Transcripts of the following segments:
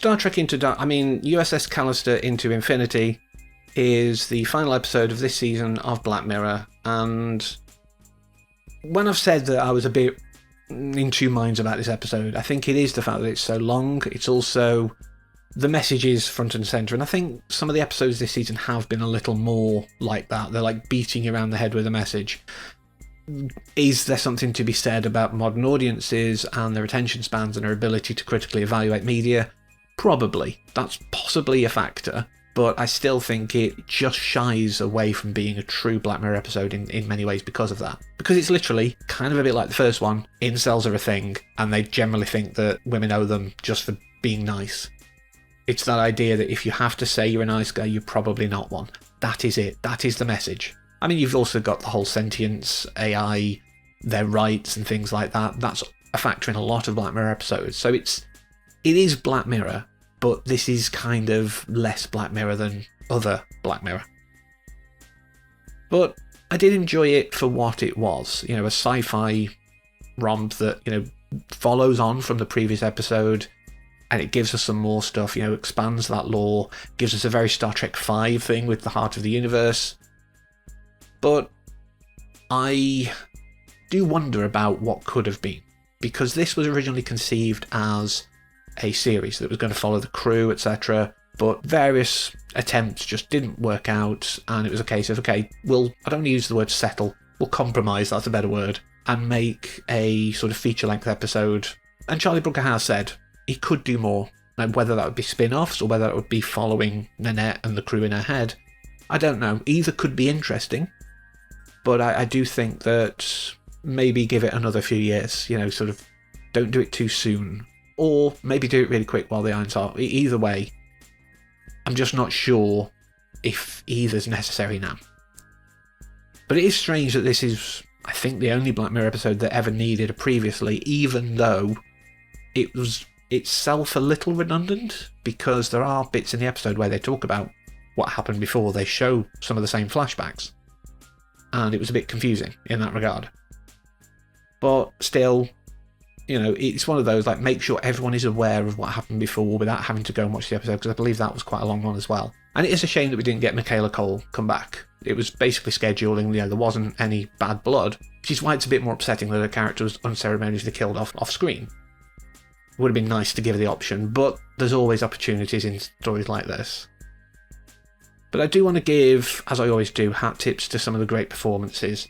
Star Trek USS Callister Into Infinity is the final episode of this season of Black Mirror, and when I've said that I was a bit in two minds about this episode, I think it is the fact that it's so long. It's also the message is front and centre, and I think some of the episodes this season have been a little more like that. They're like beating you around the head with a message. Is there something to be said about modern audiences and their attention spans and their ability to critically evaluate media? Probably. That's possibly a factor, but I still think it just shies away from being a true Black Mirror episode in many ways because of that. Because it's literally kind of a bit like the first one. Incels are a thing, and they generally think that women owe them just for being nice. It's that idea that if you have to say you're a nice guy, you're probably not one. That is it. That is the message. I mean, you've also got the whole sentience, AI, their rights and things like that. That's a factor in a lot of Black Mirror episodes. So it is Black Mirror, but this is kind of less Black Mirror than other Black Mirror. But I did enjoy it for what it was. A sci-fi romp that, follows on from the previous episode, and it gives us some more stuff, expands that lore, gives us a very Star Trek V thing with the heart of the universe. But I do wonder about what could have been, because this was originally conceived as a series that was going to follow the crew, etc. But various attempts just didn't work out, and it was a case of, okay, I don't want to use the word settle, we'll compromise, that's a better word, and make a sort of feature-length episode. And Charlie Brooker has said he could do more, and whether that would be spin-offs or whether it would be following Nanette and the crew in her head, I don't know. Either could be interesting, but I do think that maybe give it another few years, sort of don't do it too soon. Or maybe do it really quick while the iron's hot. Either way, I'm just not sure if either's necessary now. But it is strange that this is, I think, the only Black Mirror episode that ever needed a previously, even though it was itself a little redundant, because there are bits in the episode where they talk about what happened before. They show some of the same flashbacks, and it was a bit confusing in that regard. But still, it's one of those, like, make sure everyone is aware of what happened before without having to go and watch the episode, because I believe that was quite a long one as well. And it is a shame that we didn't get Michaela Cole come back. It was basically scheduling, there wasn't any bad blood, which is why it's a bit more upsetting that her character was unceremoniously killed off screen. Would have been nice to give her the option, but there's always opportunities in stories like this. But I do want to give, as I always do, hat tips to some of the great performances,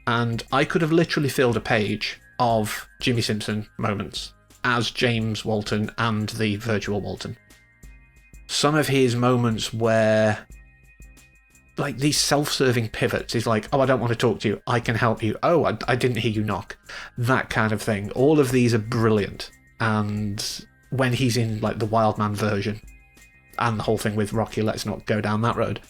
and I could have literally filled a page of Jimmy Simpson moments as James Walton and the virtual Walton. Some of his moments where, like, these self-serving pivots is like, oh, I don't want to talk to you, I can help you, oh, I didn't hear you knock, that kind of thing. All of these are brilliant. And when he's in, like, the Wildman version, and the whole thing with Rocky, let's not go down that road,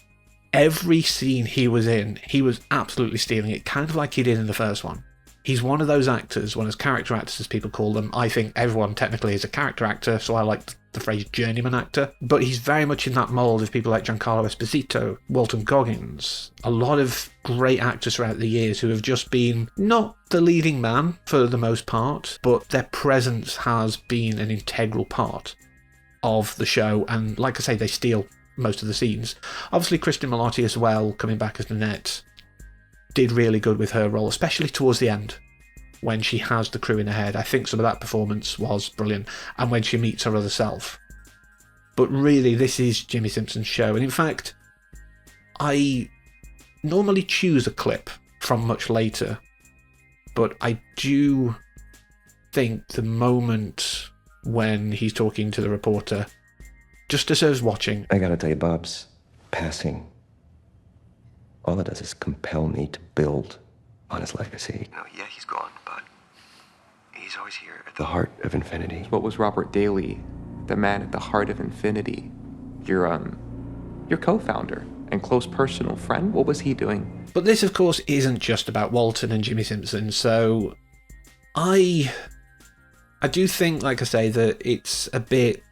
every scene he was in, he was absolutely stealing it, kind of like he did in the first one. He's one of those actors, one of those character actors as people call them. I think everyone technically is a character actor, so I like the phrase journeyman actor. But he's very much in that mould of people like Giancarlo Esposito, Walton Goggins, a lot of great actors throughout the years who have just been not the leading man for the most part, but their presence has been an integral part of the show, and like I say, they steal most of the scenes. Obviously Kristen Milotti as well, coming back as Nanette, did really good with her role, especially towards the end when she has the crew in her head. I think some of that performance was brilliant, and when she meets her other self. But really, this is Jimmy Simpson's show, and in fact, I normally choose a clip from much later, but I do think the moment when he's talking to the reporter just deserves watching. I gotta tell you, Bob's passing, all it does is compel me to build on his legacy. No, yeah, he's gone, but he's always here at The heart of infinity. What was Robert Daly, the man at the heart of infinity? Your co-founder and close personal friend? What was he doing? But this, of course, isn't just about Walton and Jimmy Simpson, so I do think, like I say, that it's a bit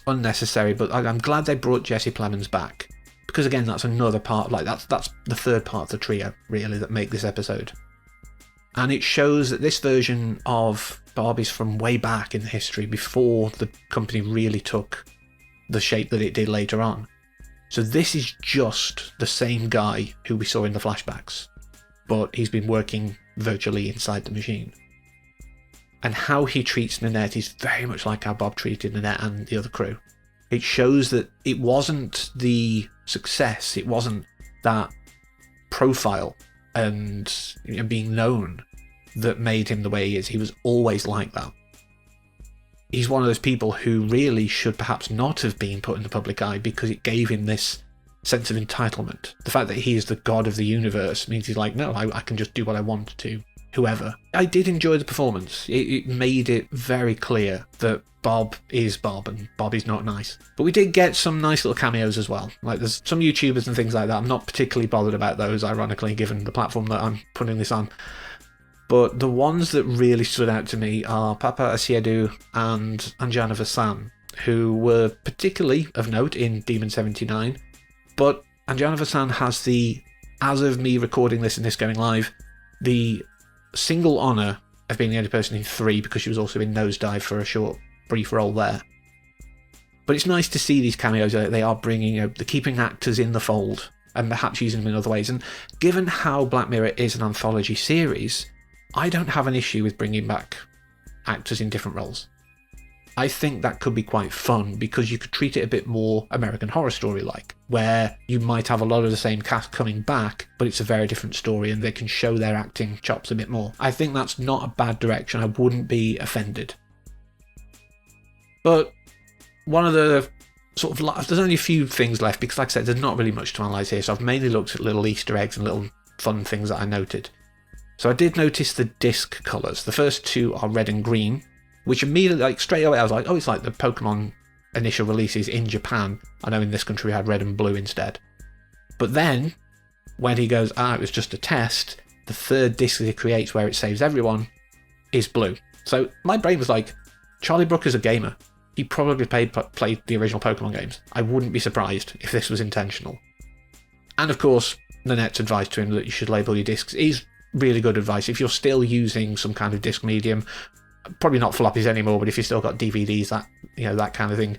unnecessary, but I'm glad they brought Jesse Plemons back, because again, that's another part, like that's the third part of the trio, really, that make this episode. And it shows that this version of Bob is from way back in history, before the company really took the shape that it did later on. So this is just the same guy who we saw in the flashbacks, but he's been working virtually inside the machine. And how he treats Nanette is very much like how Bob treated Nanette and the other crew. It shows that it wasn't the success, it wasn't that profile and being known that made him the way he is. He was always like that. He's one of those people who really should perhaps not have been put in the public eye because it gave him this sense of entitlement. The fact that he is the god of the universe means he's like, no, I can just do what I want to, whoever. I did enjoy the performance. It made it very clear that Bob is Bob and Bob is not nice. But we did get some nice little cameos as well. Like there's some YouTubers and things like that. I'm not particularly bothered about those, ironically, given the platform that I'm putting this on. But the ones that really stood out to me are Papa Asiedu and Anjana Vasan, who were particularly of note in Demon 79. But Anjana Vasan has the, as of me recording this and this going live, the single honour of being the only person in 3 because she was also in Nosedive for a short, brief role there. But it's nice to see these cameos. They are bringing, they're keeping actors in the fold and perhaps using them in other ways. And given how Black Mirror is an anthology series, I don't have an issue with bringing back actors in different roles. I think that could be quite fun because you could treat it a bit more American Horror Story-like, where you might have a lot of the same cast coming back, but it's a very different story and they can show their acting chops a bit more. I think that's not a bad direction. I wouldn't be offended. But one of the sort of, there's only a few things left because, like I said, there's not really much to analyse here, so I've mainly looked at little Easter eggs and little fun things that I noted. So I did notice the disc colours. The first 2 are red and green, which immediately, like straight away, I was like, oh, it's like the Pokemon initial releases in Japan. I know in this country we had red and blue instead. But then, when he goes, it was just a test, the third disc that he creates where it saves everyone is blue. So my brain was like, Charlie Brooker's a gamer. He probably played the original Pokemon games. I wouldn't be surprised if this was intentional. And of course, Nanette's advice to him that you should label your discs is really good advice. If you're still using some kind of disc medium, probably not floppies anymore, but if you've still got DVDs, that kind of thing,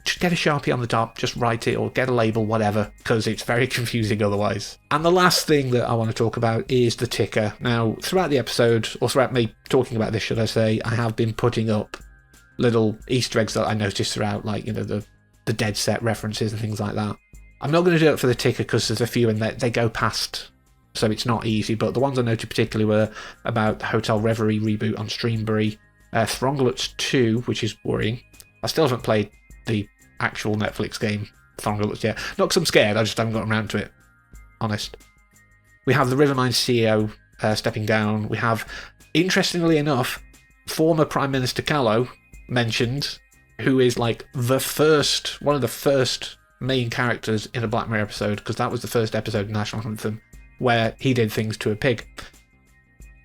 just get a Sharpie on the top, just write it, or get a label, whatever, because it's very confusing otherwise. And the last thing that I want to talk about is the ticker. Now, throughout the episode, or throughout me talking about this, should I say, I have been putting up little Easter eggs that I noticed throughout, like, the Dead Set references and things like that. I'm not going to do it for the ticker because there's a few in there, they go past, so it's not easy, but the ones I noted particularly were about the Hotel Reverie reboot on Streambury, Thronglets 2, which is worrying. I still haven't played the actual Netflix game, Thronglets, yet. Not because I'm scared, I just haven't gotten around to it. Honest. We have the Rivermine CEO stepping down. We have, interestingly enough, former Prime Minister Callow mentioned, who is like one of the first main characters in a Black Mirror episode, because that was the first episode of National Anthem where he did things to a pig.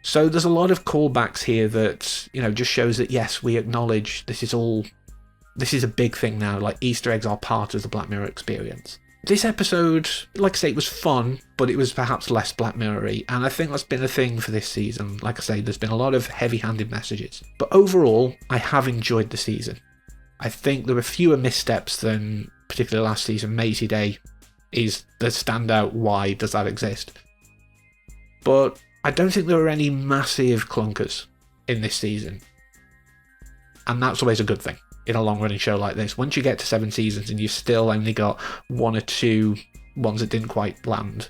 So there's a lot of callbacks here that, just shows that yes, we acknowledge this is a big thing now, like Easter eggs are part of the Black Mirror experience. This episode, like I say, it was fun, but it was perhaps less Black Mirror-y, and I think that's been a thing for this season. Like I say, there's been a lot of heavy-handed messages. But overall, I have enjoyed the season. I think there were fewer missteps than particularly last season. Maisie Day is the standout. Why does that exist? But I don't think there were any massive clunkers in this season. And that's always a good thing in a long-running show like this. Once you get to 7 seasons and you've still only got 1 or 2 ones that didn't quite land,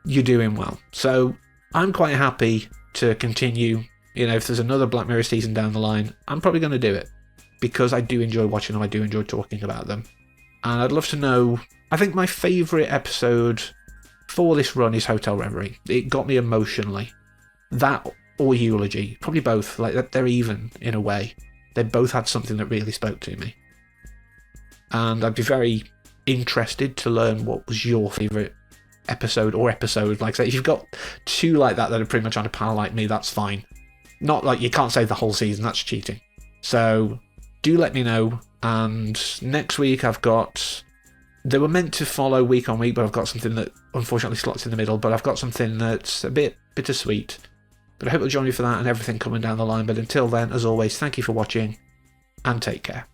you're doing well. So I'm quite happy to continue. If there's another Black Mirror season down the line, I'm probably going to do it, because I do enjoy watching them, I do enjoy talking about them. And I'd love to know, I think my favourite episode for this run is Hotel Reverie. It got me emotionally. That or Eulogy, probably both, like they're even in a way. They both had something that really spoke to me. And I'd be very interested to learn what was your favourite episode or episode. Like I say, if you've got 2 like that are pretty much on a par like me, that's fine. Not like you can't say the whole season, that's cheating. So do let me know. And next week they were meant to follow week on week, but I've got something that unfortunately slots in the middle, but I've got something that's a bit bittersweet. But I hope you'll join me for that and everything coming down the line. But until then, as always, thank you for watching and take care.